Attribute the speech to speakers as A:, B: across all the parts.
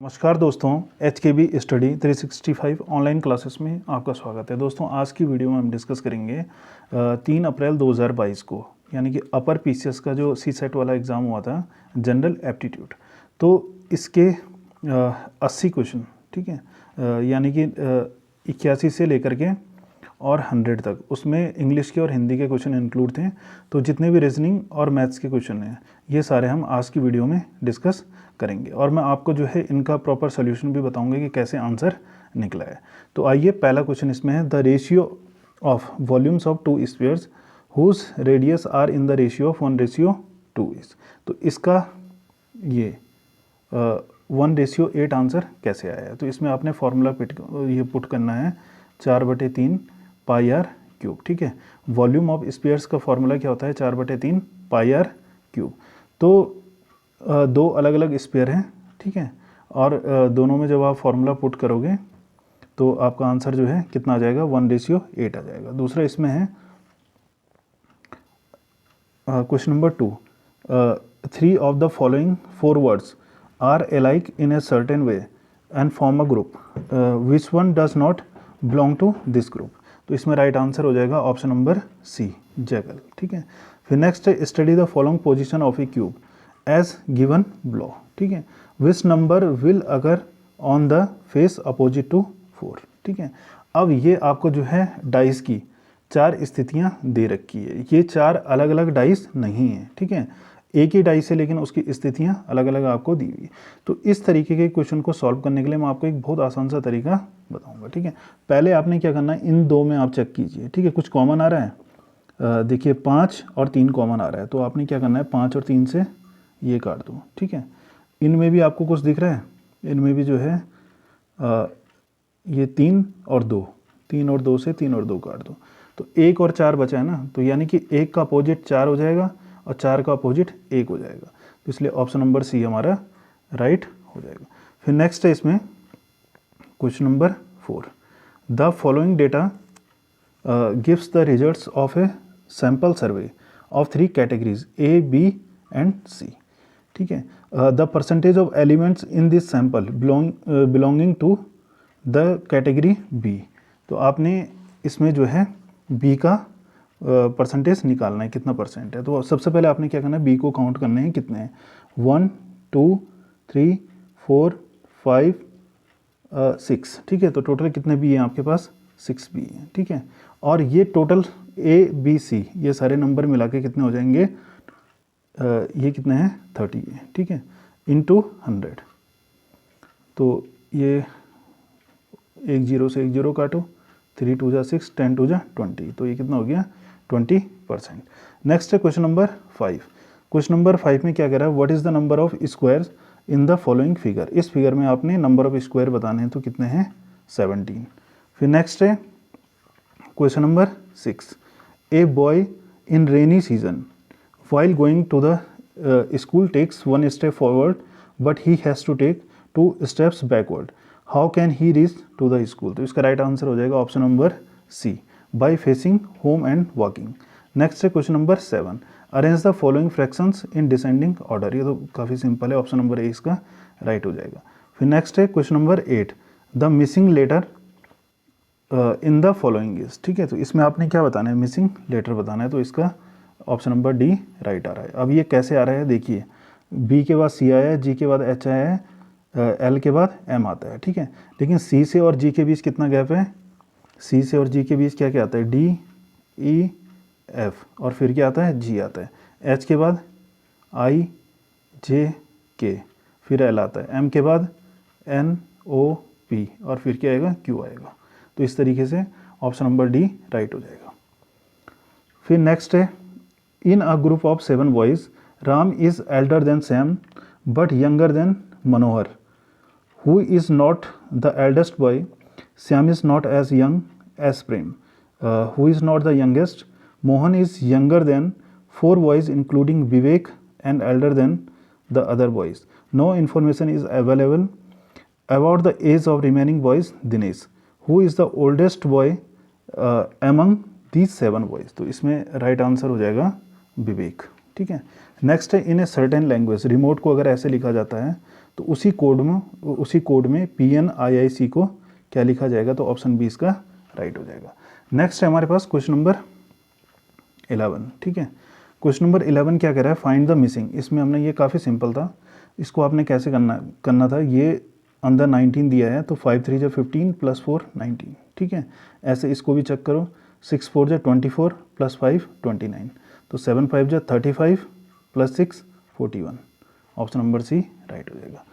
A: नमस्कार दोस्तों, HKB study 365 online classes में आपका स्वागत है। दोस्तों आज की वीडियो में हम डिस्कस करेंगे 3 अप्रैल 2022 को यानी कि अपर PCS का जो CSET वाला एग्ज़ाम हुआ था, जनरल एप्टीट्यूड। तो इसके 80 क्वेश्चन, ठीक है, यानी कि 81 से लेकर के और 100 तक, उसमें इंग्लिश के और हिंदी के क्वेश्चन इंक्लूड थे। तो जितने भी रीजनिंग और मैथ्स के क्वेश्चन हैं, ये सारे हम आज की वीडियो में डिस्कस करेंगे और मैं आपको जो है इनका प्रॉपर सोल्यूशन भी बताऊंगा कि कैसे आंसर निकला है। तो आइए, पहला क्वेश्चन इसमें है, the ratio of volumes of 2 spheres whose radius are in the ratio of 1:2 is. तो इसका ये 1:8 आंसर कैसे आया है। तो इसमें आपने फॉर्मूला पुट करना है 4/3 पाई आर क्यूब, ठीक है। वॉल्यूम ऑफ स्फीयर्स का फॉर्मूला क्या होता है, 4/3 पाई आर क्यूब। तो दो अलग अलग स्फीयर हैं, ठीक है, और दोनों में जब आप फॉर्मूला पुट करोगे तो आपका आंसर जो है कितना आ जाएगा, 1:8 आ जाएगा। दूसरा इसमें है question number 2, 3 of the following 4 words are alike in a certain way and form a group, which one does not belong to this group. तो इसमें राइट आंसर हो जाएगा ऑप्शन नंबर सी, जैगल, ठीक है। फिर नेक्स्ट है, study the following position of a cube as given below, ठीक है। विच नंबर विल अगर on the face opposite to 4, ठीक है। अब ये आपको जो है डाइस की 4 स्थितियां दे रखी है। ये 4 अलग अलग डाइस नहीं है, ठीक है, एक ही डाइस है लेकिन उसकी स्थितियां अलग अलग आपको दी हुई है। तो इस तरीके के क्वेश्चन को सॉल्व करने के लिए मैं आपको एक बहुत आसान सा तरीका बताऊंगा, ठीक है। पहले आपने क्या करना है, इन दो में आप चेक कीजिए, ठीक है। कुछ कॉमन आ रहा है, देखिए 5 और 3 कॉमन आ रहा है, तो आपने क्या करना है, 5 और 3 से ये काट दो, ठीक है। इनमें भी आपको कुछ दिख रहा है, इनमें भी जो है ये 3 और 2, 3 और 2 से 3 और 2 काट दो, तो 1 और 4 बचा है ना। तो यानी कि 1 का अपोजिट 4 हो जाएगा और 4 का अपोजिट 1 हो जाएगा। तो इसलिए ऑप्शन नंबर सी हमारा राइट हो जाएगा। फिर नेक्स्ट है इसमें question number 4, the following data gives the results of a sample survey of 3 categories A, B and C, ठीक है। The percentage of elements in this sample belonging to the category B। तो आपने इसमें जो है B का percentage निकालना है, कितना परसेंट है। तो सबसे पहले आपने क्या करना है, B को काउंट करने हैं, कितने हैं, 1 2 3 4 5 6, ठीक है। तो टोटल कितने B हैं आपके पास, 6 B हैं, ठीक है। और ये टोटल A B C ये सारे नंबर मिला के कितने हो जाएंगे, ये कितने हैं, 30 है, ठीक है, इंटू 100। तो ये 1 0 से 1 0 काटो, 3 2 जा 6, 10 2 जा 20, तो ये कितना हो गया, 20%। नेक्स्ट है क्वेश्चन नंबर 5। क्वेश्चन नंबर 5 में क्या कह रहा है, what is the number of squares in the following figure. इस फिगर में आपने नंबर ऑफ स्क्वायर बताने हैं, तो कितने हैं, 17। फिर नेक्स्ट है question number 6, a boy in rainy season while going to the school takes 1 step forward but he has to take 2 steps backward, how can he reach to the school। तो इसका right answer हो जाएगा option number c, by facing home and walking। Next है question number 7, arrange the following fractions in descending order. ये तो काफ़ी simple है, option number A इसका राइट हो जाएगा। फिर नेक्स्ट है question number 8, the missing letter in the following is, ठीक है। तो इसमें आपने क्या बताना है, मिसिंग लेटर बताना है, तो इसका ऑप्शन नंबर डी राइट आ रहा है। अब ये कैसे आ रहा है, देखिए, बी के बाद सी आया है, जी के बाद एच आया है, एल के बाद एम आता है, ठीक है। लेकिन सी से और जी के बीच कितना गैप है, सी से और जी के बीच क्या क्या आता है, डी ई एफ, और फिर क्या आता है, जी आता है। एच के बाद आई जे के, फिर एल आता है, एम के बाद एन ओ पी, और फिर क्या आएगा, क्यू आएगा। तो इस तरीके से ऑप्शन नंबर डी राइट हो जाएगा। फिर नेक्स्ट है, in a group of 7 boys, Ram is elder than Sam but younger than Manohar. Who is not the eldest boy? Sam is not as young as Prem. Who is not the youngest? Mohan is younger than 4 boys including Vivek and elder than the other boys. No information is available about the age of remaining boys. Dinesh. Who is the oldest boy among these 7 boys? तो इसमें right answer हो जाएगा विवेक, ठीक है। Next है, इन a certain language, remote को अगर ऐसे लिखा जाता है तो उसी कोड में PNIIC को क्या लिखा जाएगा, तो ऑप्शन बी इसका राइट हो जाएगा। नेक्स्ट है हमारे पास क्वेश्चन नंबर 11, ठीक है। क्वेश्चन नंबर 11 क्या कह रहा है, फाइंड द मिसिंग। इसमें हमने ये काफ़ी सिंपल था, इसको आपने कैसे करना था, ये अंदर 19 दिया है तो 5 3 जा 15 + 4 19, ठीक है। ऐसे इसको भी चेक करो, 6 4 जा 24 + 5 29, तो 7 5 जा 35 + 6 41, ऑप्शन नंबर सी राइट हो जाएगा।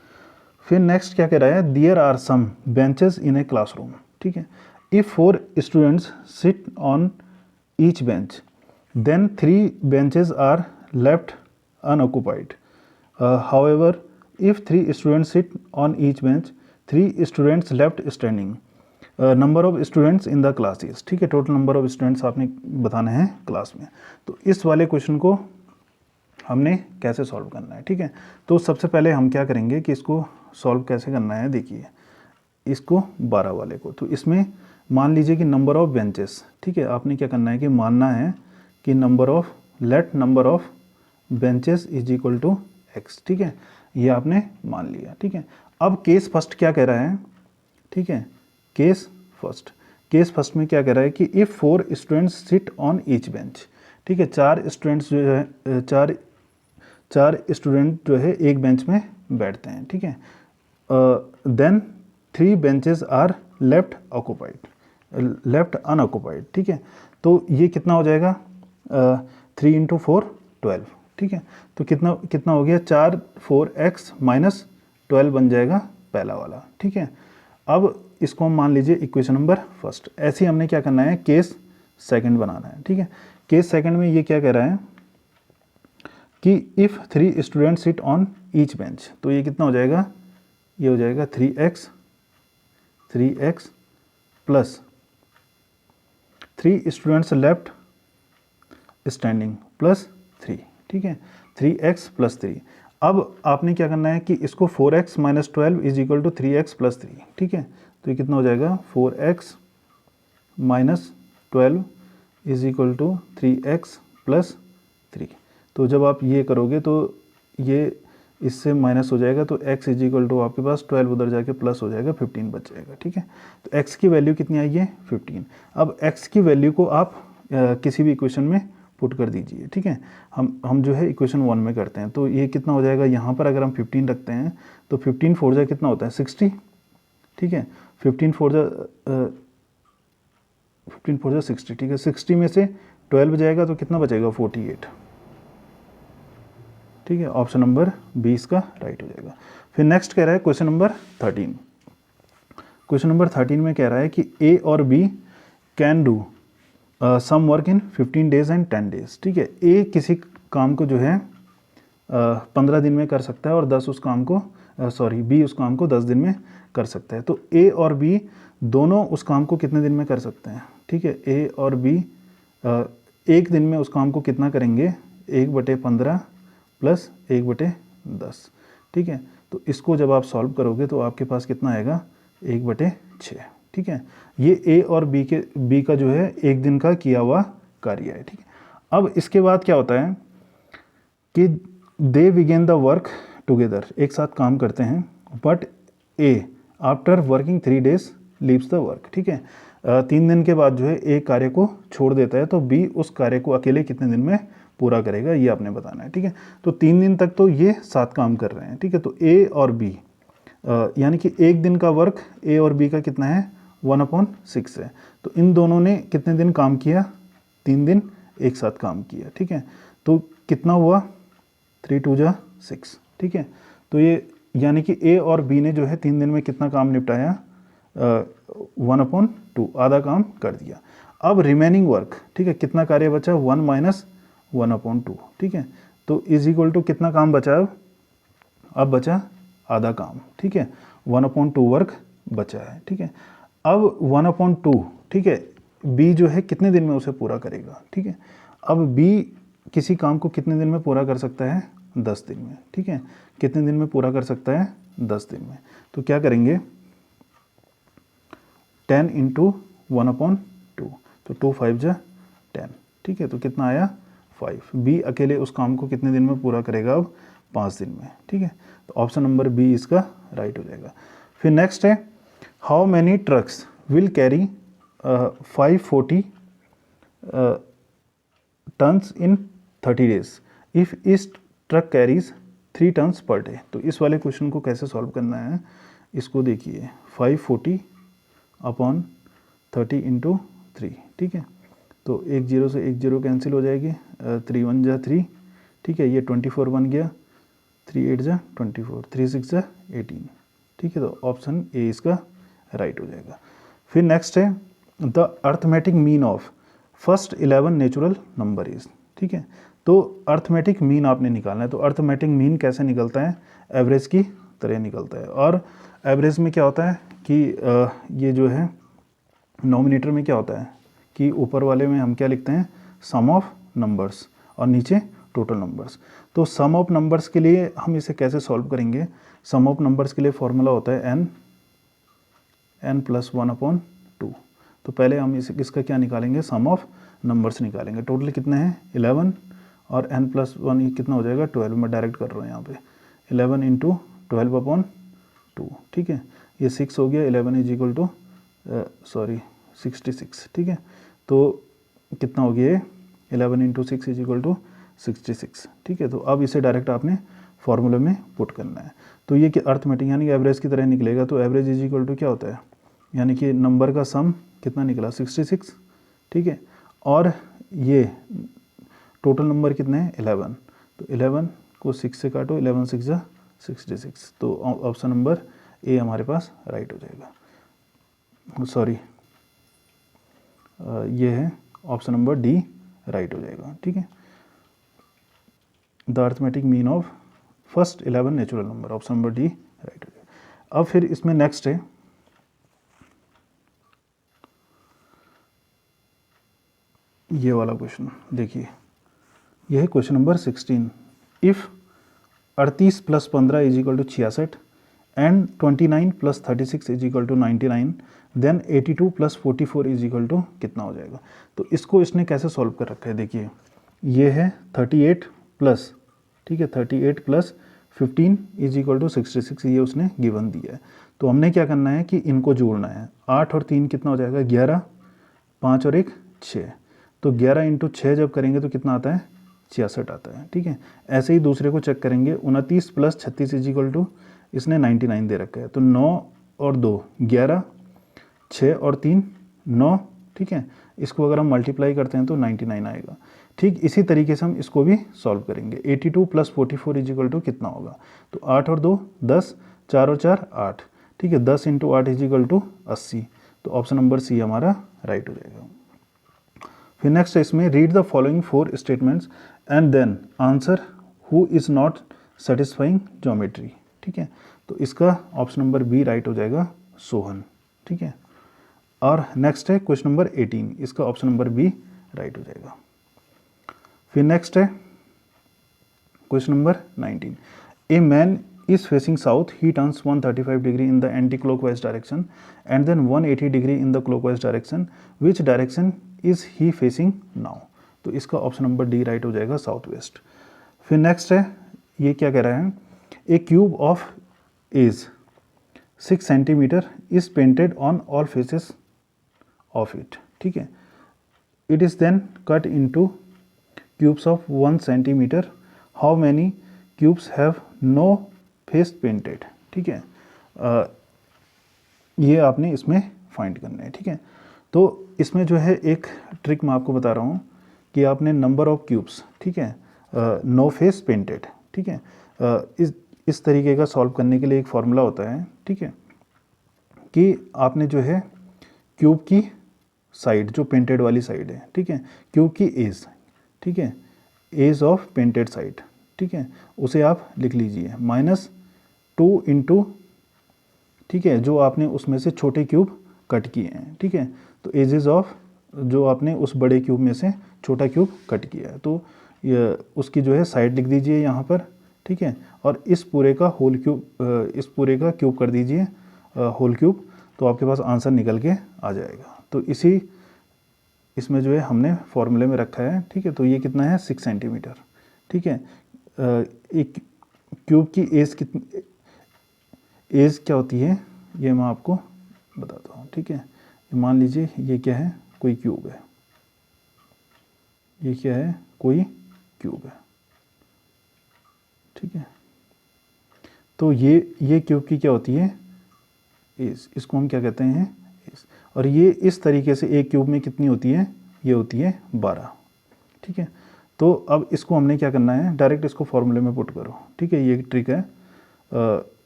A: फिर नेक्स्ट क्या कह रहा है, there are some benches in a classroom, ठीक है। If 4 students sit on each bench then 3 benches are left unoccupied. However, if 3 students sit on each bench, 3 students left standing. Number of students in the class is, ठीक है। Total number of students आपने बताने हैं class में। तो इस वाले question को हमने कैसे सॉल्व करना है, ठीक है। तो सबसे पहले हम क्या करेंगे कि इसको सॉल्व कैसे करना है, देखिए इसको 12 वाले को। तो इसमें मान लीजिए कि नंबर ऑफ बेंचेस, ठीक है। आपने क्या करना है कि मानना है कि number of benches is equal to x, ठीक है। ये आपने मान लिया, ठीक है। अब केस फर्स्ट क्या कह रहा है, ठीक है। केस फर्स्ट में क्या कह रहा है कि if 4 students sit on each bench, ठीक है। 4 स्टूडेंट्स जो है चार स्टूडेंट जो है एक बेंच में बैठते हैं, ठीक है। Then 3 benches are left unoccupied, ठीक है। तो ये कितना हो जाएगा, 3 × 4 12, ठीक है। तो कितना हो गया, 4 4x - 12 बन जाएगा पहला वाला, ठीक है। अब इसको हम मान लीजिए इक्वेशन नंबर फर्स्ट। ऐसे ही हमने क्या करना है, केस सेकंड बनाना है, ठीक है। केस सेकंड में ये क्या कह रहा है कि if 3 student seat on each bench, तो ये कितना हो जाएगा, ये हो जाएगा 3x plus 3 students left standing plus 3, ठीक है। 3x + 3। अब आपने क्या करना है कि इसको 4x - 12 is equal to 3x + 3, ठीक है। तो ये कितना हो जाएगा, 4x - 12 is equal to 3x + 3। तो जब आप ये करोगे तो ये इससे माइनस हो जाएगा, तो x इज इक्वल टू आपके पास 12 उधर जाके प्लस हो जाएगा, 15 बच जाएगा, ठीक है। तो x की वैल्यू कितनी आई है, 15। अब x की वैल्यू को आप किसी भी इक्वेशन में पुट कर दीजिए, ठीक है। हम जो है इक्वेशन 1 में करते हैं, तो ये कितना हो जाएगा, यहाँ पर अगर हम 15 रखते हैं तो 15 4 जा कितना होता है, 60, ठीक है। 15 4 जा 60, ठीक है। 60 में से 12 जाएगा तो कितना बचेगा, 48, ठीक है। ऑप्शन नंबर 20 का राइट हो जाएगा। फिर नेक्स्ट कह रहा है क्वेश्चन नंबर 13। क्वेश्चन नंबर 13 में कह रहा है कि ए और B can do some work in 15 days and 10 days, ठीक है। ए किसी काम को जो है 15 दिन में कर सकता है और 10 उस काम को बी उस काम को 10 दिन में कर सकता है। तो ए और बी दोनों उस काम को कितने दिन में कर सकते हैं, ठीक है। ए और बी एक दिन में उस काम को कितना करेंगे, 1/15 + 1/10, ठीक है। तो इसको जब आप सॉल्व करोगे तो आपके पास कितना आएगा, 1/6, ठीक है। ये ए और बी का जो है एक दिन का किया हुआ कार्य है, ठीक है। अब इसके बाद क्या होता है कि दे बिगेन द वर्क टुगेदर, एक साथ काम करते हैं, but A after working 3 days leaves the work, ठीक है। 3 दिन के बाद जो है ए कार्य को छोड़ देता है, तो बी उस कार्य को अकेले कितने दिन में पूरा करेगा, ये आपने बताना है, ठीक है। तो 3 दिन तक तो ये साथ काम कर रहे हैं, ठीक है। तो ए और बी यानी कि एक दिन का वर्क ए और बी का कितना है, 1/6 है। तो इन दोनों ने कितने दिन काम किया, 3 दिन एक साथ काम किया, ठीक है। तो कितना हुआ, 3 2 जा 6, ठीक है। तो ये यानी कि ए और बी ने जो है 3 दिन में कितना काम निपटाया, 1/2, आधा काम कर दिया। अब रिमेनिंग वर्क, ठीक है, कितना कार्य बचा, 1 - 1/2, ठीक है। तो इज इक्वल टू कितना काम बचा, अब बचा आधा काम, ठीक है। 1/2 वर्क बचा है, ठीक है। अब 1/2, ठीक है, बी जो है कितने दिन में उसे पूरा करेगा, ठीक है। अब बी किसी काम को कितने दिन में पूरा कर सकता है, 10 दिन में, ठीक है। कितने दिन में पूरा कर सकता है, 10 दिन में। तो क्या करेंगे, 10 × 1/2, तो 2 5 जा 10, ठीक है। तो कितना आया, 5। बी अकेले उस काम को कितने दिन में पूरा करेगा, अब 5 दिन में, ठीक है। तो ऑप्शन नंबर बी इसका राइट हो जाएगा। फिर नेक्स्ट है, how many trucks will carry 540 tons in 30 days if इस truck carries 3 tons per day. तो इस वाले क्वेश्चन को कैसे सॉल्व करना है, इसको देखिए 540 अपॉन 30 इंटू 3, ठीक है। तो 1 0 से 1 0 कैंसिल हो जाएगी, 3 1 जा 3, ठीक है। ये 24 बन गया, 3 8 जा 24, 3 6 जा 18, ठीक है। तो ऑप्शन ए इसका राइट हो जाएगा। फिर नेक्स्ट है, the arithmetic mean of first 11 natural number is, ठीक है। तो अर्थमेटिक मीन आपने निकालना है। तो अर्थमेटिक मीन कैसे निकलता है, एवरेज की तरह निकलता है। और एवरेज में क्या होता है कि ये जो है नोमिनेटर में क्या होता है कि ऊपर वाले में हम क्या लिखते हैं, सम ऑफ नंबर्स, और नीचे टोटल नंबर्स। तो सम ऑफ नंबर्स के लिए हम इसे कैसे सॉल्व करेंगे, सम ऑफ नंबर्स के लिए फॉर्मूला होता है n + 1/2। तो पहले हम इसका क्या निकालेंगे, सम ऑफ नंबर्स निकालेंगे। टोटल कितने हैं 11, और n + 1 ये कितना हो जाएगा 12। मैं डायरेक्ट कर रहा हूँ यहाँ पे, 11 × 12/2, ठीक है। ये 6 हो गया, 11 = 66, ठीक है। तो कितना हो गया, 11 × 6 = 66, ठीक है। तो अब इसे डायरेक्ट आपने फॉर्मूले में पुट करना है। तो ये कि अर्थमेटिक यानी कि एवरेज की तरह निकलेगा। तो एवरेज = क्या होता है, यानी कि नंबर का सम कितना निकला 66, ठीक है। और ये टोटल नंबर कितने हैं 11। तो 11 को 6 से काटो, 11 6 जा 66। तो ऑप्शन नंबर ए हमारे पास राइट हो जाएगा। सॉरी, ये है ऑप्शन नंबर डी राइट हो जाएगा, ठीक है। The arithmetic mean of first 11 natural number, option number D right हो जाएगा। अब फिर इसमें नेक्स्ट है, ये वाला क्वेश्चन देखिए, यह है question number 16। If 38 + 15 = 66 and 29 + 36 = 99, then 82 + 44 = कितना हो जाएगा। तो इसको इसने कैसे सॉल्व कर रखा है, देखिए ये है 38 प्लस, ठीक है, 38 + 15 = 66, ये उसने गिवन दिया है। तो हमने क्या करना है कि इनको जोड़ना है। 8 और 3 कितना हो जाएगा 11, 5 और 1 6। तो 11 × 6 जब करेंगे तो कितना आता है 66 आता है, ठीक है। ऐसे ही दूसरे को चेक करेंगे, 29 + 36 = इसने 99 दे रखा है। तो 9 और 2 11, 6 और 3 9, ठीक है। इसको अगर हम मल्टीप्लाई करते हैं तो 99 आएगा। ठीक इसी तरीके से हम इसको भी सॉल्व करेंगे। 82 + 44 = कितना होगा, तो 8 और 2 10, 4 और 4 8, ठीक है। 10 × 8 = 80। तो ऑप्शन नंबर सी हमारा राइट हो जाएगा। फिर नेक्स्ट है इसमें, read the following 4 statements and then answer who is not satisfying geometry, ठीक है। तो इसका ऑप्शन नंबर बी राइट हो जाएगा, सोहन, ठीक है। और नेक्स्ट है क्वेश्चन नंबर 18, इसका ऑप्शन नंबर बी राइट हो जाएगा। फिर नेक्स्ट है question number 19, a man is facing south, he turns 135 degree in the anti-clockwise direction and then 180 degree in the clockwise direction. Which direction is he facing now? तो इसका option number D right हो जाएगा, south west. फिर next है, ये क्या कह रहा है, a cube of edge 6 centimetre is painted on all faces of it, ठीक है। It is then cut into cubes of 1 centimetre. How many cubes have no face painted, ठीक है। ये आपने इसमें फाइंड करना है, ठीक है। तो इसमें जो है एक ट्रिक मैं आपको बता रहा हूँ कि आपने नंबर ऑफ क्यूब्स, ठीक है, नो फेस पेंटेड, ठीक है, इस तरीके का सॉल्व करने के लिए एक फार्मूला होता है, ठीक है, कि आपने जो है क्यूब की साइड, जो पेंटेड वाली साइड है, ठीक है, क्यूब की एज, ठीक है, एज ऑफ पेंटेड साइड, ठीक है, उसे आप लिख लीजिए -2 × ठीक है, जो आपने उसमें से छोटे क्यूब कट किए हैं, ठीक है। तो एजेस ऑफ जो आपने उस बड़े क्यूब में से छोटा क्यूब कट किया है, तो ये उसकी जो है साइड लिख दीजिए यहाँ पर, ठीक है। और इस पूरे का होल क्यूब, इस पूरे का क्यूब कर दीजिए होल क्यूब, तो आपके पास आंसर निकल के आ जाएगा। तो इसी इसमें जो है हमने फॉर्मूले में रखा है, ठीक है। तो ये कितना है 6 सेंटीमीटर, ठीक है। एक क्यूब की एज कितनी, एज क्या होती है ये मैं आपको बताता हूँ, ठीक है। मान लीजिए ये क्या है, कोई क्यूब है, ये क्या है, कोई क्यूब है, ठीक है। तो ये क्यूब की क्या होती है, एज, इसको हम क्या कहते हैं, एज। और ये इस तरीके से एक क्यूब में कितनी होती है, ये होती है 12, ठीक है। तो अब इसको हमने क्या करना है, डायरेक्ट इसको फॉर्मूले में पुट करो, ठीक है। ये ट्रिक है,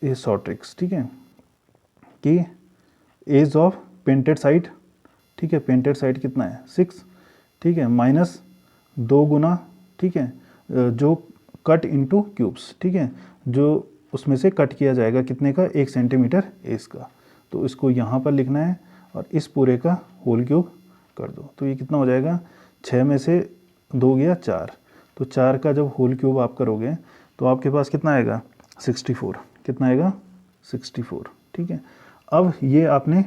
A: ये शॉर्ट ट्रिक्स, ठीक है। कि एज ऑफ पेंटेड साइड, ठीक है, पेंटेड साइड कितना है 6, ठीक है, माइनस 2 गुना, ठीक है, जो कट इनटू क्यूब्स, ठीक है, जो उसमें से कट किया जाएगा कितने का, 1 सेंटीमीटर एज का। तो इसको यहाँ पर लिखना है और इस पूरे का होल क्यूब कर दो। तो ये कितना हो जाएगा, 6 में से 2 गया 4, तो 4 का जब होल क्यूब आप करोगे तो आपके पास कितना आएगा, 64, कितना आएगा, 64, ठीक है। अब ये आपने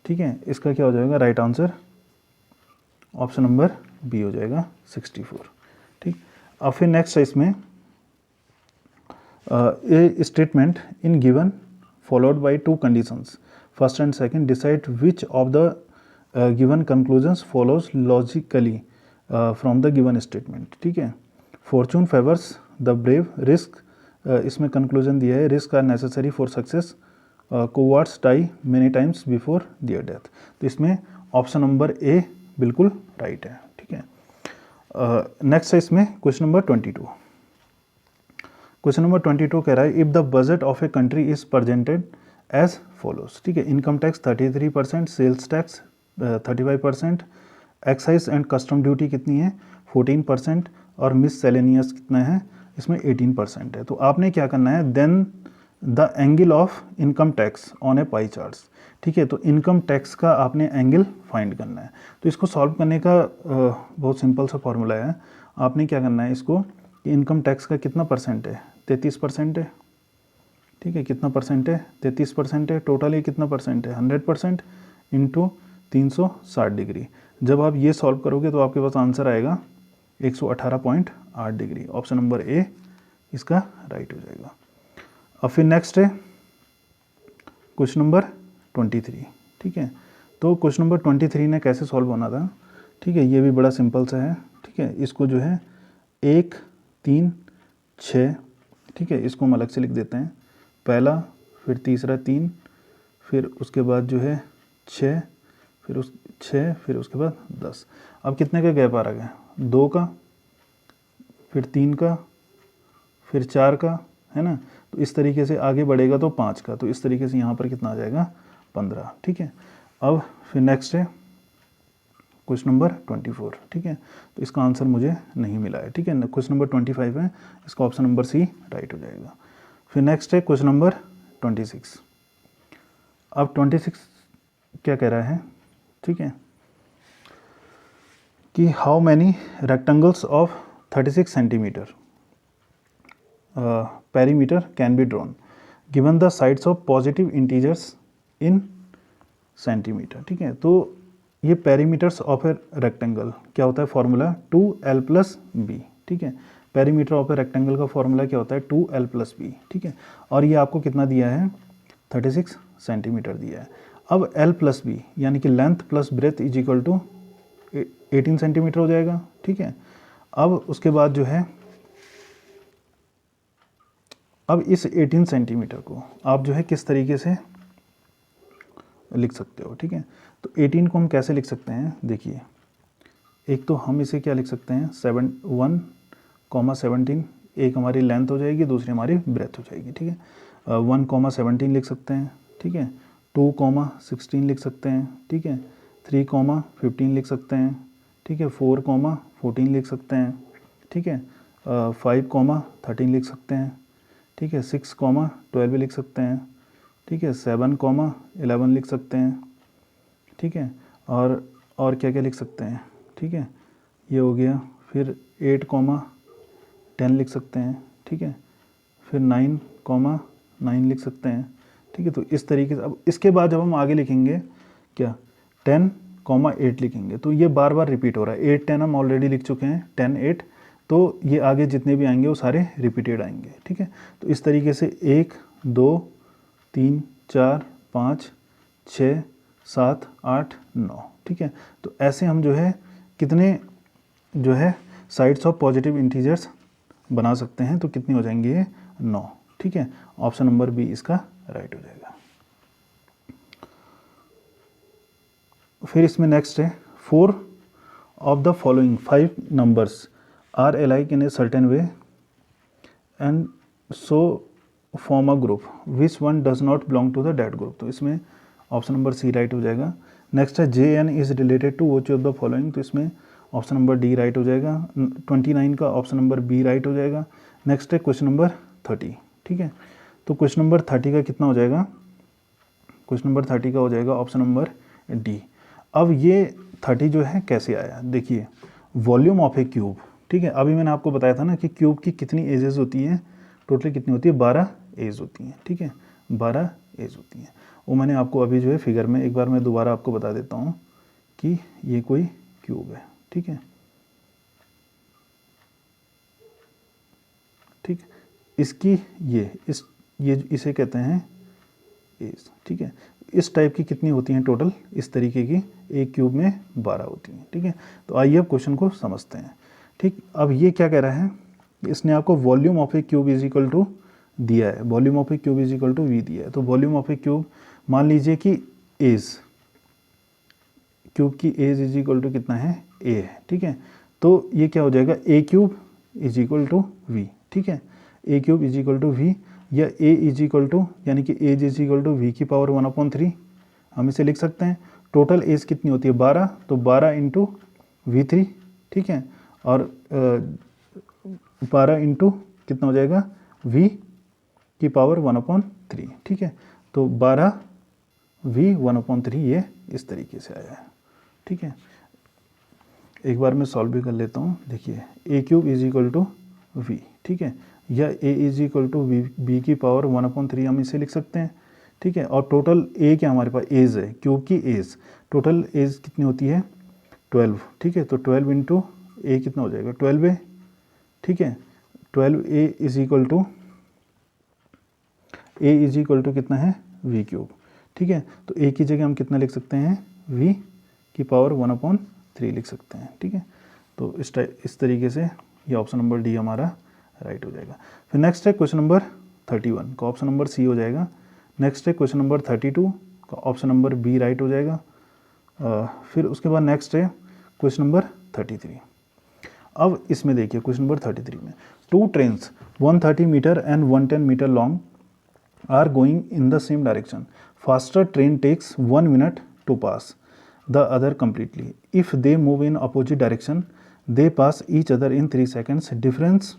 A: ठीक है, इसका क्या हो जाएगा, right answer option number b हो जाएगा 64, ठीक। अब फिर नेक्स्ट है इसमें a statement in given followed by 2 conditions, first and second, decide which of the given conclusions follows logically from the given statement, ठीक है। Fortune favours the brave, risk, इसमें कंक्लूजन दिया है, risk are necessary for success, cowards die many times before their death. तो इसमें option number A बिल्कुल right है, ठीक है। नेक्स्ट है इसमें क्वेश्चन नंबर 22। क्वेश्चन नंबर 22 कह रहा है, if the budget of a country is presented as follows, ठीक है। Income tax 33%, sales tax 35%, excise and custom duty कितनी है 14%, और मिससेलेनियस कितना है, इसमें 18% है। तो आपने क्या करना है, then the angle of income tax on a pie charts, ठीक है। तो इनकम टैक्स का आपने एंगल फाइंड करना है। तो इसको सॉल्व करने का बहुत सिंपल सा फॉर्मूला है। आपने क्या करना है, इसको इनकम टैक्स का कितना परसेंट है, 33% है, ठीक है। कितना परसेंट है, 33% है। टोटल ये कितना परसेंट है, 100% इंटू 360 डिग्री। जब आप ये सॉल्व करोगे तो आपके पास आंसर आएगा 118.8 डिग्री। ऑप्शन नंबर ए इसका राइट हो जाएगा। अब फिर नेक्स्ट है क्वेश्चन नंबर 23, ठीक है। तो क्वेश्चन नंबर 23 ने कैसे सॉल्व होना था, ठीक है। ये भी बड़ा सिंपल सा है, ठीक है। इसको जो है 1, 3, 6, ठीक है, इसको हम अलग से लिख देते हैं। पहला, फिर तीसरा 3, फिर उसके बाद जो है 6, फिर उस 6, फिर उसके बाद 10। अब कितने का गैप आ रहा है, 2 का, फिर 3 का, फिर 4 का, है ना। तो इस तरीके से आगे बढ़ेगा तो 5 का, तो इस तरीके से यहाँ पर कितना आ जाएगा 15, ठीक है। अब फिर नेक्स्ट है क्वेश्चन नंबर 24, ठीक है। तो इसका आंसर मुझे नहीं मिला है, ठीक है। क्वेश्चन नंबर 25 है, इसका ऑप्शन नंबर सी राइट हो जाएगा। फिर नेक्स्ट है क्वेश्चन नंबर 26। अब 26 क्या कह रहा है, ठीक है, कि how many rectangles of 36 centimetre perimeter can be drawn given the sides of positive integers in centimeter, ठीक है। तो ये पेरीमीटर्स ऑफ ए रेक्टेंगल क्या होता है, फॉर्मूला 2l + b, ठीक है। पेरीमीटर ऑफ ए रेक्टेंगल का फॉर्मूला क्या होता है, 2l + b, ठीक है। और ये आपको कितना दिया है, 36 सेंटीमीटर दिया है। अब l + b यानी कि length plus breadth is equal to 18 centimetre हो जाएगा, ठीक है। अब उसके बाद जो है, अब इस 18 सेंटीमीटर को आप जो है किस तरीके से लिख सकते हो, ठीक है। तो 18 को हम कैसे लिख सकते हैं, देखिए, एक तो हम इसे क्या लिख सकते हैं, 1,17, एक हमारी लेंथ हो जाएगी, दूसरी हमारी ब्रेथ हो जाएगी, ठीक है। 1,17 लिख सकते हैं, ठीक है। 2,16 लिख सकते हैं, ठीक है। 3,15 लिख सकते हैं, ठीक है। 4,14 लिख सकते हैं, ठीक है। 5,13 लिख सकते हैं, ठीक है। 6,12 लिख सकते हैं, ठीक है। 7,11 लिख सकते हैं, ठीक है। और क्या क्या लिख सकते हैं, ठीक है, ये हो गया। फिर 8,10 लिख सकते हैं, ठीक है। फिर 9,9 लिख सकते हैं, ठीक है। तो इस तरीके से अब इसके बाद जब हम आगे लिखेंगे क्या, 10,8 लिखेंगे तो ये बार बार रिपीट हो रहा है। 8 10 हम ऑलरेडी लिख चुके हैं, 10 8, तो ये आगे जितने भी आएंगे वो सारे रिपीटेड आएंगे। ठीक है, तो इस तरीके से 1 2 3 4 5 6 7 8 9। ठीक है, तो ऐसे हम जो है कितने जो है साइड्स ऑफ पॉजिटिव इंटीजर्स बना सकते हैं, तो कितनी हो जाएंगी ये 9। ठीक है, ऑप्शन नंबर बी इसका राइट हो जाएगा। फिर इसमें नेक्स्ट है 4 of the following 5 numbers are alike in a certain way and so form a group which one does not belong to the that group। तो इसमें ऑप्शन नंबर सी right हो जाएगा। नेक्स्ट है J N is related to which of the following, तो इसमें option number D right हो जाएगा। 29 का ऑप्शन नंबर बी राइट हो जाएगा। नेक्स्ट है क्वेश्चन नंबर 30। ठीक है, तो क्वेश्चन नंबर 30 का कितना हो जाएगा, क्वेश्चन नंबर 30 का हो जाएगा ऑप्शन नंबर डी। अब ये 30 जो है कैसे आया, देखिए वॉल्यूम ऑफ ए क्यूब। ठीक है, अभी मैंने आपको बताया था ना कि क्यूब की कितनी एजेस होती हैं, टोटल कितनी होती है, 12 एज होती हैं। ठीक है, 12 एज होती हैं। वो मैंने आपको अभी जो है फिगर में एक बार मैं दोबारा आपको बता देता हूँ कि ये कोई क्यूब है। ठीक है, ठीक, इसकी ये इसे कहते हैं एज। ठीक है, इस टाइप की कितनी होती हैं टोटल, इस तरीके की एक क्यूब में 12 होती हैं। ठीक है, तो आइए अब क्वेश्चन को समझते हैं। ठीक, अब ये क्या कह रहा है, इसने आपको volume of a cube is equal to दिया है, volume of a cube is equal to V दिया है। तो वॉल्यूम ऑफ ए क्यूब मान लीजिए कि एज, क्यूब की एज इज इक्वल टू कितना है, ए है। ठीक है, तो ये क्या हो जाएगा, a cube is equal to v. ठीक है, a cube is equal to v, या ए इज इक्वल टू यानी कि edge is equal to v की पावर 1/3 हम इसे लिख सकते हैं। टोटल एज कितनी होती है 12, तो 12 इंटू V3। ठीक है, और 12 इंटू कितना हो जाएगा, V की पावर 1/3। ठीक है, तो 12 V 1/3 ये इस तरीके से आया है। ठीक है, एक बार मैं सॉल्व भी कर लेता हूँ। देखिए a cube is equal to v. ठीक है, या a is equal to b की पावर 1/3 हम इसे लिख सकते हैं। ठीक है, और टोटल ए क्या हमारे पास एज है, क्यूब की एज, टोटल एज कितनी होती है 12। ठीक है, तो 12 इंटू ए कितना हो जाएगा 12A। ठीक है, 12A is equal to A is equal to कितना है वी क्यूब। ठीक है, तो ए की जगह हम कितना लिख सकते हैं, वी की पावर 1/3 लिख सकते हैं। ठीक है, तो इस तरीके से ये ऑप्शन नंबर डी हमारा राइट हो जाएगा। फिर नेक्स्ट है क्वेश्चन नंबर 31 का ऑप्शन नंबर सी हो जाएगा। नेक्स्ट है क्वेश्चन नंबर 32 का ऑप्शन नंबर बी राइट हो जाएगा। फिर उसके बाद नेक्स्ट है क्वेश्चन नंबर 33। अब इसमें देखिए क्वेश्चन नंबर 33 में 2 trains 130 metre and 110 metre long are going in the same direction. Faster train takes 1 minute to pass the other completely. If they move in opposite direction they pass each other in 3 seconds. Difference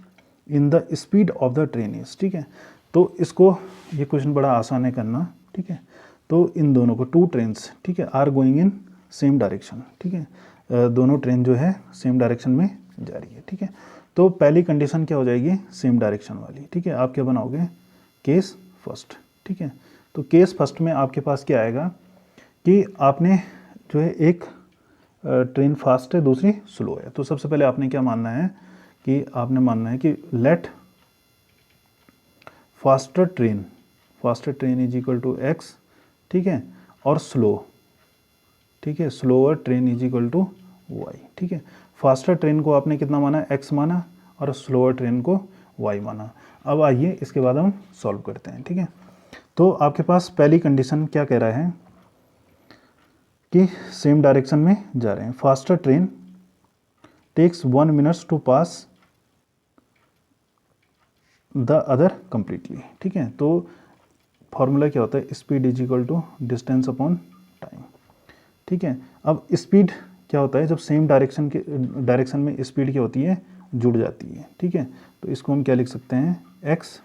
A: in the speed of the train is. ठीक है, तो इसको ये question बड़ा आसान है करना। ठीक है, तो इन दोनों को 2 ट्रेन्स, ठीक है, are going in same direction. ठीक है, दोनों ट्रेन जो है सेम डायरेक्शन में जा रही है। ठीक है, तो पहली कंडीशन क्या हो जाएगी, सेम डायरेक्शन वाली। ठीक है, आप क्या बनाओगे, केस फर्स्ट। ठीक है, तो केस फर्स्ट में आपके पास क्या आएगा कि आपने जो है एक ट्रेन फास्ट है, दूसरी स्लो है। तो सबसे पहले आपने क्या मानना है कि आपने मानना है कि let faster train is equal to X. ठीक है, और स्लो, ठीक है, slower train is equal to Y. ठीक है, फास्टर ट्रेन को आपने कितना माना, एक्स माना, और स्लोअर ट्रेन को वाई माना। अब आइए इसके बाद हम सॉल्व करते हैं। ठीक है, तो आपके पास पहली कंडीशन क्या कह रहा है कि सेम डायरेक्शन में जा रहे हैं। Faster train takes 1 minute to pass the other completely. ठीक है, तो फॉर्मूला क्या होता है, speed is equal to distance upon time. ठीक है, अब स्पीड क्या होता है, जब सेम डायरेक्शन में स्पीड क्या होती है, जुड़ जाती है। ठीक है, तो इसको हम क्या लिख सकते हैं, एक्स।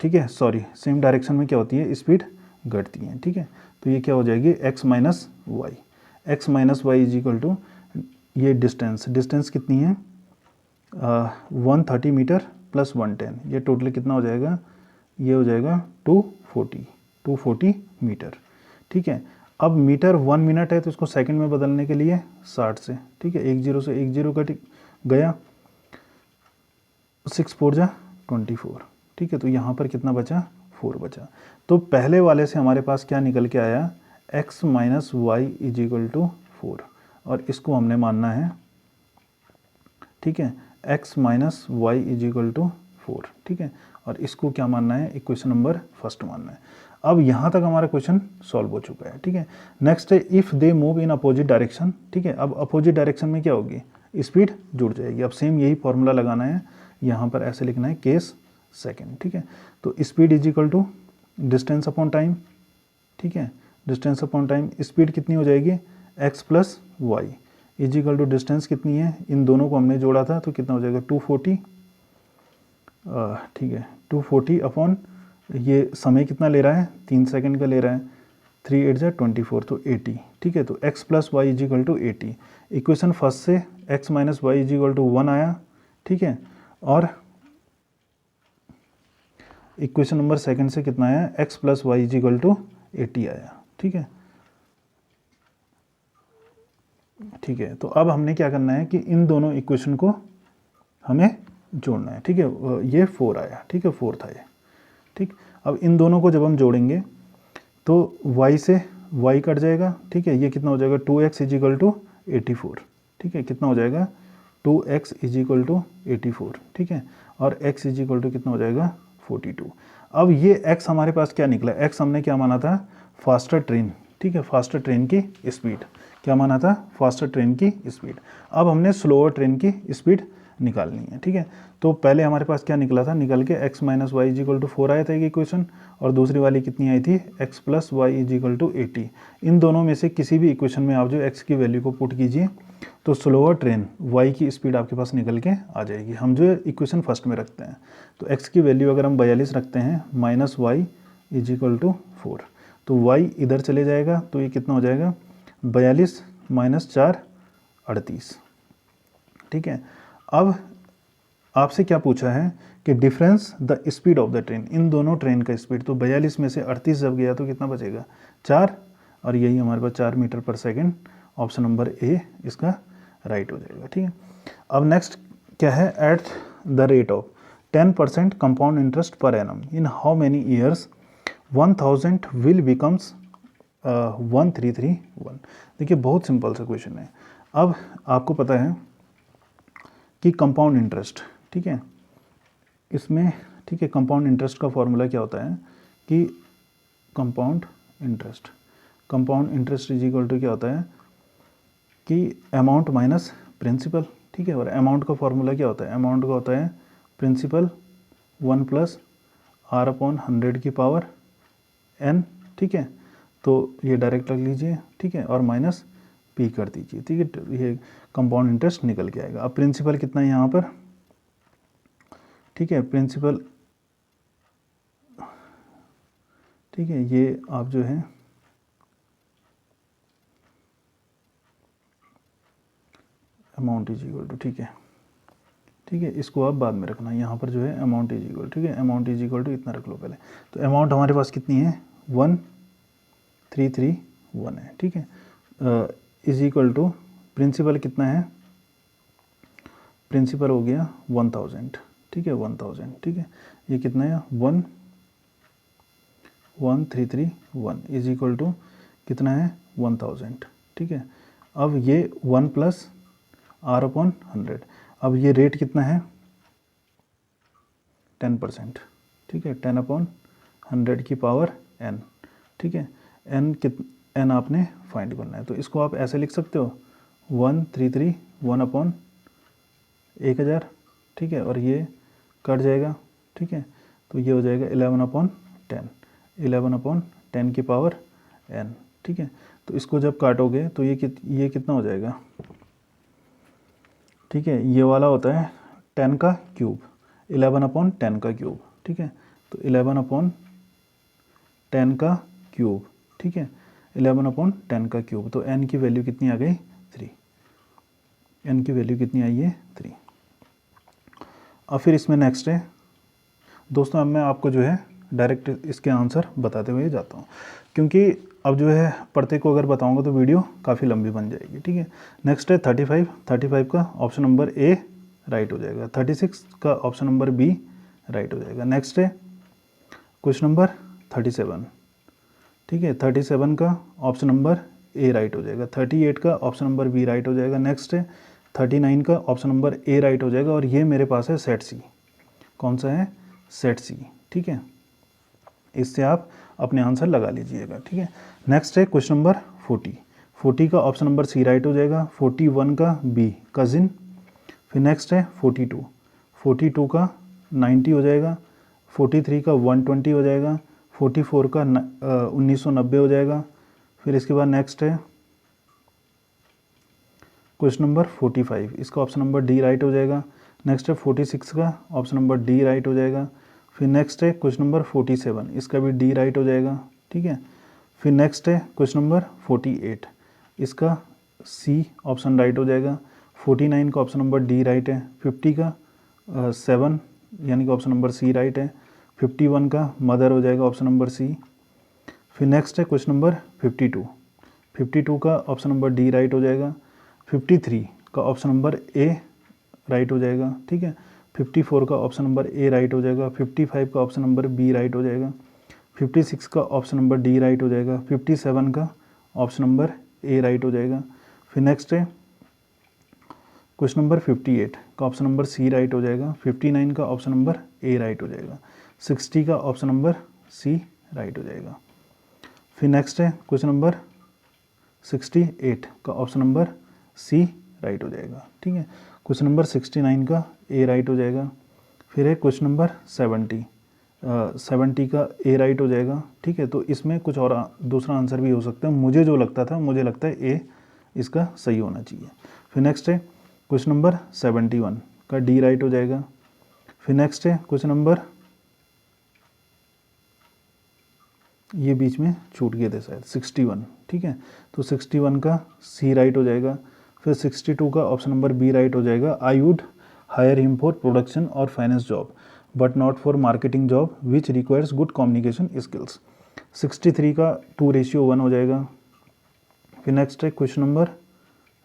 A: ठीक है, सॉरी, सेम डायरेक्शन में क्या होती है, स्पीड घटती है। ठीक है, तो ये क्या हो जाएगी, X minus Y. X minus Y is equal to ये डिस्टेंस कितनी है, 130 मीटर प्लस 110, ये टोटल कितना हो जाएगा, ये हो जाएगा 240 240 मीटर। ठीक है, अब मीटर 1 मिनट है तो इसको सेकंड में बदलने के लिए 60 से, ठीक है, 1 0 से 1 0 कट गया, 6 4 जा 24। ठीक है, तो यहाँ पर कितना बचा, 4 बचा। तो पहले वाले से हमारे पास क्या निकल के आया, x minus Y is equal to 4, और इसको हमने मानना है, ठीक है, x minus Y is equal to 4। ठीक है, और इसको क्या मानना है, इक्वेशन नंबर फर्स्ट मानना है। अब यहाँ तक हमारा क्वेश्चन सॉल्व हो चुका है। ठीक है, नेक्स्ट है if they move in opposite direction. ठीक है, अब अपोजिट डायरेक्शन में क्या होगी, स्पीड जुड़ जाएगी। अब सेम यही फॉर्मूला लगाना है, यहाँ पर ऐसे लिखना है केस सेकंड। ठीक है, तो speed is equal to distance upon time. ठीक है, डिस्टेंस अपॉन टाइम, स्पीड कितनी हो जाएगी, x plus Y is equal to distance कितनी है, इन दोनों को हमने जोड़ा था तो कितना हो जाएगा 240। ठीक है, 240 अपॉन, ये समय कितना ले रहा है, 3 सेकंड का ले रहा है, 3 8 जा 24 तो 80। ठीक है, तो x plus Y is equal to 80। Equation first से x minus Y is equal to 1 आया। ठीक है, और इक्वेशन नंबर सेकंड से कितना आया, x plus Y is equal to 80 आया। ठीक है, ठीक है, तो अब हमने क्या करना है कि इन दोनों इक्वेशन को हमें जोड़ना है। ठीक है, ये 4 आया। ठीक है, 4 था ये। ठीक, अब इन दोनों को जब हम जोड़ेंगे तो y से y कट जाएगा। ठीक है, ये कितना हो जाएगा, 2x इज इक्वल टू 84। ठीक है, कितना हो जाएगा, 2x इज इक्वल टू 84। ठीक है, और x इज इक्वल टू कितना हो जाएगा, 42। अब ये x हमारे पास क्या निकला, x हमने क्या माना था, फास्टर ट्रेन। ठीक है, फास्टर ट्रेन की स्पीड क्या माना था, फास्टर ट्रेन की स्पीड। अब हमने स्लोअर ट्रेन की स्पीड निकालनी है। ठीक है, तो पहले हमारे पास क्या निकला था, निकल के x minus Y is equal to 4 आया था एक इक्वेशन, और दूसरी वाली कितनी आई थी, x plus Y is equal to 80। इन दोनों में से किसी भी इक्वेशन में आप जो x की वैल्यू को पुट कीजिए तो स्लोअर ट्रेन y की स्पीड आपके पास निकल के आ जाएगी। हम जो इक्वेशन फर्स्ट में रखते हैं, तो x की वैल्यू अगर हम 42 रखते हैं, minus Y is equal to 4, तो y इधर चले जाएगा, तो ये कितना हो जाएगा, 42 माइनस 4 38। ठीक है, अब आपसे क्या पूछा है कि difference the speed of the train, इन दोनों ट्रेन का स्पीड, तो 42 में से 38 जब गया तो कितना बचेगा, 4, और यही हमारे पास 4 मीटर पर सेकंड। ऑप्शन नंबर ए इसका राइट हो जाएगा। ठीक है, अब नेक्स्ट क्या है, at the rate of 10% compound interest per annum in how many years 1000 will becomes 1331। देखिए बहुत सिंपल सा क्वेश्चन है। अब आपको पता है कि कंपाउंड इंटरेस्ट, ठीक है, इसमें, ठीक है, कंपाउंड इंटरेस्ट का फॉर्मूला क्या होता है कि compound interest is equal to क्या होता है कि अमाउंट माइनस प्रिंसिपल। ठीक है, और अमाउंट का फॉर्मूला क्या होता है, अमाउंट का होता है प्रिंसिपल 1 प्लस आर अपॉन 100 की पावर n। ठीक है, तो ये डायरेक्ट रख लीजिए। ठीक है, और माइनस p कर दीजिए। ठीक है, तो ये कंपाउंड इंटरेस्ट निकल के आएगा। अब प्रिंसिपल कितना है यहाँ पर, ठीक है, प्रिंसिपल, ठीक है, ये आप जो है अमाउंट इज इक्वल टू, ठीक है, ठीक है, इसको आप बाद में रखना, यहाँ पर जो है अमाउंट इज इक्वल, ठीक है, अमाउंट इज इक्वल टू इतना रख लो पहले। तो अमाउंट हमारे पास कितनी है, 1331 है। ठीक है, इज इक्वल टू प्रिंसिपल कितना है, प्रिंसिपल हो गया 1000। ठीक है, 1000। ठीक है, ये कितना है, 1331 इज इक्वल टू कितना है, 1000। ठीक है, अब ये 1 प्लस आर अपॉन 100। अब ये रेट कितना है, 10%। ठीक है, 10 अपॉन 100 की पावर n। ठीक है, n आपने फाइंड करना है, तो इसको आप ऐसे लिख सकते हो 1331 अपॉन 1000। ठीक है, और ये कट जाएगा। ठीक है, तो ये हो जाएगा 11 अपॉन 10, 11 अपॉन 10 की पावर n। ठीक है, तो इसको जब काटोगे तो ये कितना हो जाएगा, ठीक है, ये वाला होता है 10 का क्यूब, 11 अपॉन 10 का क्यूब। ठीक है, तो 11 अपॉन 10 का क्यूब। ठीक है, 11 अपॉन 10 का क्यूब, तो n की वैल्यू कितनी आ गई, 3। n की वैल्यू कितनी आई है, 3। अब फिर इसमें नेक्स्ट है दोस्तों, अब मैं आपको जो है डायरेक्ट इसके आंसर बताते हुए जाता हूँ, क्योंकि अब जो है पढ़ते को अगर बताऊँगा तो वीडियो काफ़ी लंबी बन जाएगी। ठीक है, नेक्स्ट है 35 का ऑप्शन नंबर ए राइट हो जाएगा, 36 का ऑप्शन नंबर बी राइट हो जाएगा। नेक्स्ट है क्वेश्चन नंबर 37, ठीक है, 37 का ऑप्शन नंबर ए राइट हो जाएगा, 38 का ऑप्शन नंबर बी राइट हो जाएगा। नेक्स्ट है 39 का ऑप्शन नंबर ए राइट हो जाएगा, और ये मेरे पास है सेट सी। कौन सा है? सेट सी। ठीक है, इससे आप अपने आंसर लगा लीजिएगा। ठीक है, नेक्स्ट है क्वेश्चन नंबर 40 का ऑप्शन नंबर सी राइट हो जाएगा, 41 का बी कजिन। फिर नेक्स्ट है 42 का 90 हो जाएगा, 43 का 120 हो जाएगा, 44 का 1990 हो जाएगा। फिर इसके बाद नेक्स्ट है क्वेश्चन नंबर 45, इसका ऑप्शन नंबर डी राइट हो जाएगा। नेक्स्ट है 46 का ऑप्शन नंबर डी राइट हो जाएगा। फिर नेक्स्ट है क्वेश्चन नंबर 47, इसका भी डी राइट हो जाएगा। ठीक है, फिर नेक्स्ट है क्वेश्चन नंबर 48, इसका सी ऑप्शन राइट हो जाएगा। 49 का ऑप्शन नंबर डी राइट है। 50 का 7 यानी कि ऑप्शन नंबर सी राइट है। 51 का मदर हो जाएगा, ऑप्शन नंबर सी। फिर नेक्स्ट है क्वेश्चन नंबर 52 का ऑप्शन नंबर डी राइट हो जाएगा। 53 का ऑप्शन नंबर ए राइट हो जाएगा। ठीक है, 54 का ऑप्शन नंबर ए राइट हो जाएगा। 55 का ऑप्शन नंबर बी राइट हो जाएगा। 56 का ऑप्शन नंबर डी राइट हो जाएगा। 57 का ऑप्शन नंबर ए राइट हो जाएगा। फिर नेक्स्ट है क्वेश्चन नंबर 58 का ऑप्शन नंबर सी राइट हो जाएगा। 59 का ऑप्शन नंबर ए राइट हो जाएगा। 60 का ऑप्शन नंबर सी राइट हो जाएगा। फिर नेक्स्ट है क्वेश्चन नंबर 68 का ऑप्शन नंबर सी राइट हो जाएगा। ठीक है, क्वेश्चन नंबर 69 का ए राइट हो जाएगा। फिर है क्वेश्चन नंबर 70 का ए राइट हो जाएगा। ठीक है, तो इसमें कुछ और दूसरा आंसर भी हो सकता है, मुझे जो लगता था, मुझे लगता है ए इसका सही होना चाहिए। फिर नेक्स्ट है क्वेश्चन नंबर 71 का डी राइट हो जाएगा। फिर नेक्स्ट है क्वेश्चन नंबर, ये बीच में छूट गए थे शायद, 61। ठीक है, तो 61 का सी राइट हो जाएगा। फिर 62 का ऑप्शन नंबर बी राइट हो जाएगा। I would hire him for production और finance job but not for marketing job which requires good communication skills. 63 का 2:1 हो जाएगा। फिर नेक्स्ट है क्वेश्चन नंबर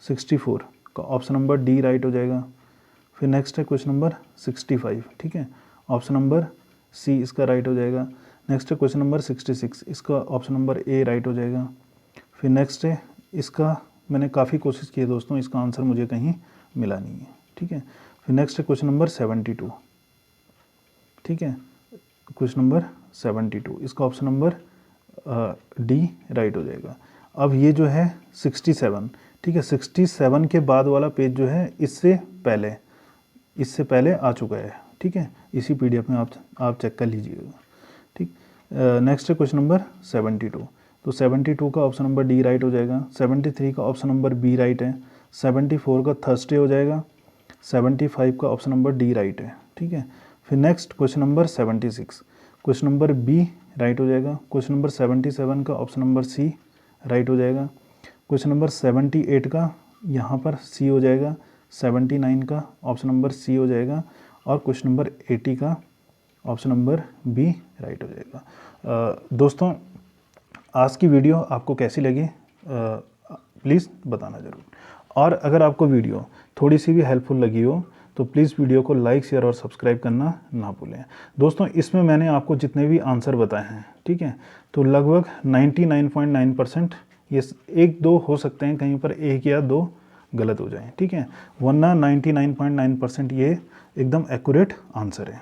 A: 64 का ऑप्शन नंबर डी राइट हो जाएगा। फिर नेक्स्ट है क्वेश्चन नंबर 65। ठीक है, ऑप्शन नंबर सी इसका राइट हो जाएगा। नेक्स्ट है क्वेश्चन नंबर 66, इसका ऑप्शन नंबर ए राइट हो जाएगा। फिर नेक्स्ट है, इसका मैंने काफ़ी कोशिश की है दोस्तों, इसका आंसर मुझे कहीं मिला नहीं है। ठीक है, फिर नेक्स्ट है क्वेश्चन नंबर 72। ठीक है, क्वेश्चन नंबर 72, इसका ऑप्शन नंबर डी राइट हो जाएगा। अब ये जो है 67, ठीक है, 67 के बाद वाला पेज जो है इससे पहले आ चुका है। ठीक है, इसी पीडीएफ में आप चेक कर लीजिएगा। ठीक, नेक्स्ट है क्वेश्चन नंबर 72, तो 72 का ऑप्शन नंबर डी राइट हो जाएगा। 73 का ऑप्शन नंबर बी राइट है। 74 का थर्सडे हो जाएगा। 75 का ऑप्शन नंबर डी राइट है। ठीक है, फिर next question number 76, question number be right हो जाएगा। क्वेश्चन नंबर 77 का ऑप्शन नंबर सी राइट हो जाएगा। क्वेश्चन नंबर 78 का यहाँ पर सी हो जाएगा। 79 का ऑप्शन नंबर सी हो जाएगा, और क्वेश्चन नंबर 80 का ऑप्शन नंबर बी राइट हो जाएगा। दोस्तों, आज की वीडियो आपको कैसी लगी प्लीज़ बताना ज़रूर, और अगर आपको वीडियो थोड़ी सी भी हेल्पफुल लगी हो तो प्लीज़ वीडियो को लाइक, शेयर और सब्सक्राइब करना ना भूलें। दोस्तों, इसमें मैंने आपको जितने भी आंसर बताए हैं, ठीक है, तो लगभग 99.9% ये 1-2 हो सकते हैं, कहीं पर 1 या 2 गलत हो जाएं। ठीक है, वरना 99.9% ये एकदम एक्यूरेट आंसर है।